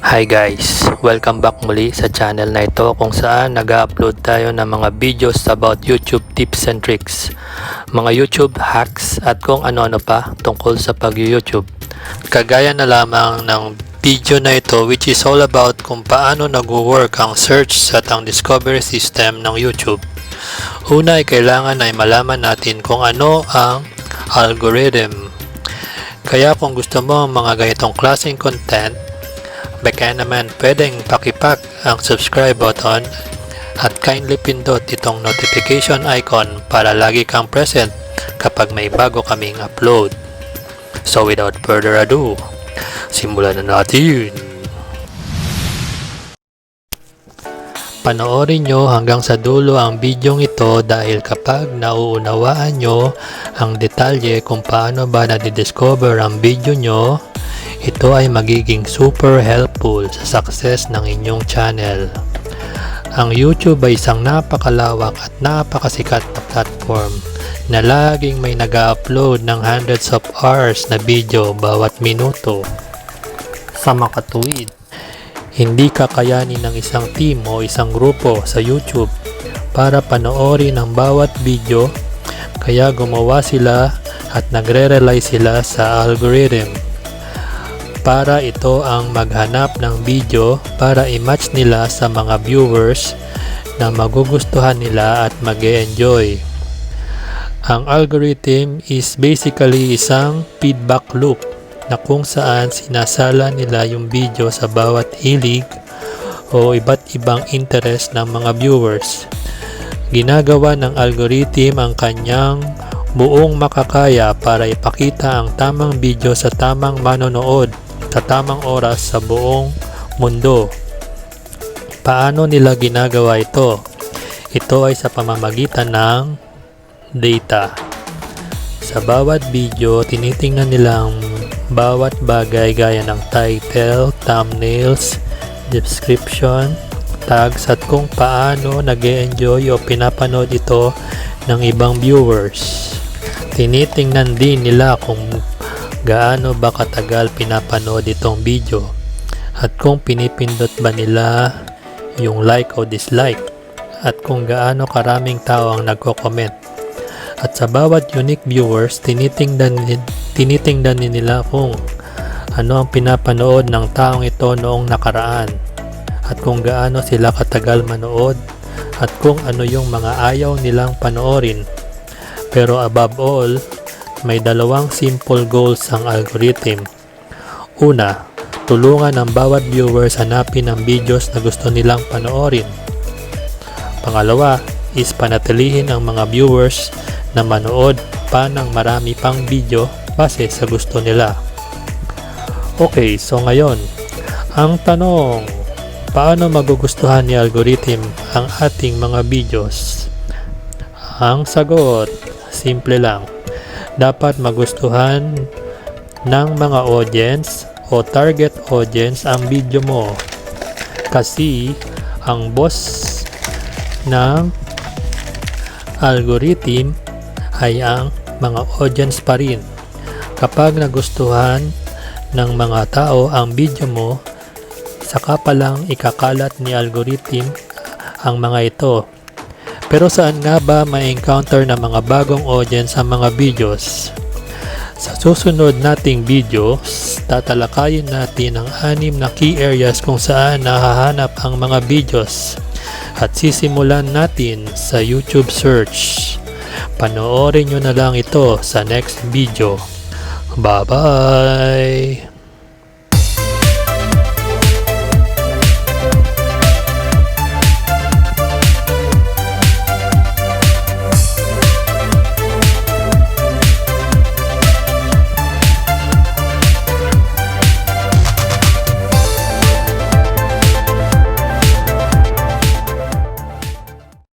Hi guys! Welcome back muli sa channel na ito kung saan nag-upload tayo ng mga videos about YouTube tips and tricks, mga YouTube hacks at kung ano-ano pa tungkol sa pag-YouTube. Kagaya na lamang ng video na ito which is all about kung paano nag-work ang search at ang discovery system ng YouTube. Una ay kailangan ay malaman natin kung ano ang algorithm. Kaya kung gusto mo ang mga ganitong klaseng content, baka naman pwedeng pakipak ang subscribe button at kindly pindot itong notification icon para lagi kang present kapag may bago kaming upload. So without further ado, simulan na natin! Panoorin nyo hanggang sa dulo ang bidyong ito dahil kapag nauunawaan nyo ang detalye kung paano ba nadidiscover ang video nyo, ito ay magiging super helpful sa success ng inyong channel. Ang YouTube ay isang napakalawak at napakasikat na platform na laging may nag-upload ng hundreds of hours na video bawat minuto. Sa makatuwid, hindi kakayanin ng isang team o isang grupo sa YouTube para panoorin ang bawat video, kaya gumawa sila at nagre-rely sila sa algorithm para ito ang maghanap ng video para i-match nila sa mga viewers na magugustuhan nila at mag-e-enjoy. Ang algorithm is basically isang feedback loop na kung saan sinasala nila yung video sa bawat hilig o iba't ibang interest ng mga viewers. Ginagawa ng algorithm ang kanyang buong makakaya para ipakita ang tamang video sa tamang manonood sa tamang oras sa buong mundo. Paano nila ginagawa ito? Ito ay sa pamamagitan ng data. Sa bawat video, tinitingnan nila ang bawat bagay gaya ng title, thumbnails, description, tags at kung paano nag-e-enjoy o pinapanood ito ng ibang viewers. Tinitingnan din nila kung gaano ba katagal pinapanood itong video at kung pinipindot ba nila yung like o dislike at kung gaano karaming tao ang nagko-comment. At sa bawat unique viewers, tinitingnan nila kung ano ang pinapanood ng taong ito noong nakaraan at kung gaano sila katagal manood at kung ano yung mga ayaw nilang panoorin. Pero above all, may dalawang simple goals ang algorithm. Una, tulungan ang bawat viewers hanapin ang videos na gusto nilang panoorin. Pangalawa is panatilihin ang mga viewers na manood pa ng marami pang video base sa gusto nila. Okay, so ngayon, ang tanong, paano magugustuhan ni algorithm ang ating mga videos? Ang sagot, simple lang. Dapat magustuhan ng mga audience o target audience ang video mo kasi ang boss ng algorithm ay ang mga audience pa rin. Kapag nagustuhan ng mga tao ang video mo, saka pa lang ikakalat ni algorithm ang mga ito. Pero saan nga ba ma-encounter ng mga bagong audience ang mga videos? Sa susunod nating videos, tatalakayin natin ang 6 na key areas kung saan nahahanap ang mga videos at sisimulan natin sa YouTube search. Panoorin nyo na lang ito sa next video. Bye-bye!